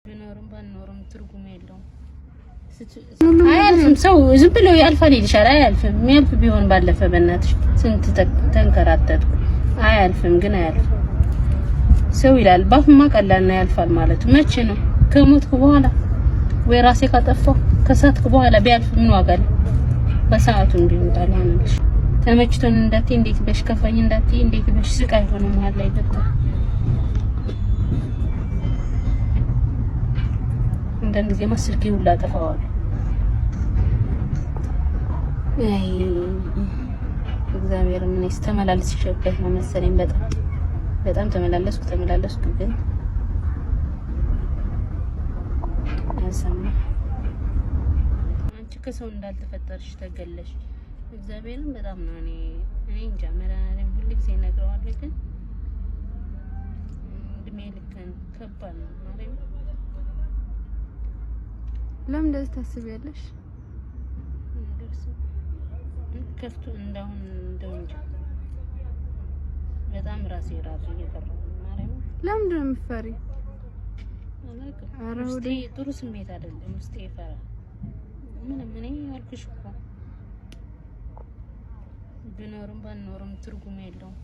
ቢኖርም ባኖርም ትርጉም የለውም። አያልፍም። ሰው ዝም ብሎ ያልፋል ይልሻል። አያልፍም። የሚያልፍ ቢሆን ባለፈ በእናትሽ ስንት ተንከራተትኩ። አያልፍም ግን አያልፍም። ሰው ይላል ባፍማ ቀላል ነው ያልፋል ማለት መቼ ነው? ከሞትኩ በኋላ ወይ ራሴ ካጠፋው ከሳትኩ በኋላ ቢያልፍ ምን ዋጋ አለው? በሰዓቱን ቢሆን ታላንልሽ ተመችቶን እንዳትይ እንዴት በሽ ከፋኝ እንዳትይ እንዴት በሽ ስቃይ ሆነ መሀል ላይ ገባ እንደን ጊዜ ማስልኪ ሁላ ጠፋዋል። አይ እግዚአብሔር ምን ይስተመላልስ ይሸበት ነው መሰለኝ። በጣም ተመላለስኩ ግን አሰማ አንቺ ከሰው እንዳልተፈጠርሽ ተገለሽ። እግዚአብሔርን በጣም ነው እኔ እንጃ መራራም ሁሉ ጊዜ ነግረዋለሁ ግን እድሜ ልክን ከባድ ነው ማለት ነው። ለምን እንደዚህ ታስቢያለሽ? ከፍቱ እንደው እንጂ በጣም ራሴ እየፈራሁ ማለት ነው። ለምን ነው የምትፈሪ? ውስጤ ጥሩ ስሜት አይደለም። ውስጤ ይፈራ ምንም እኔ ያልኩሽ እኮ ቢኖርም ባኖርም ትርጉም የለውም።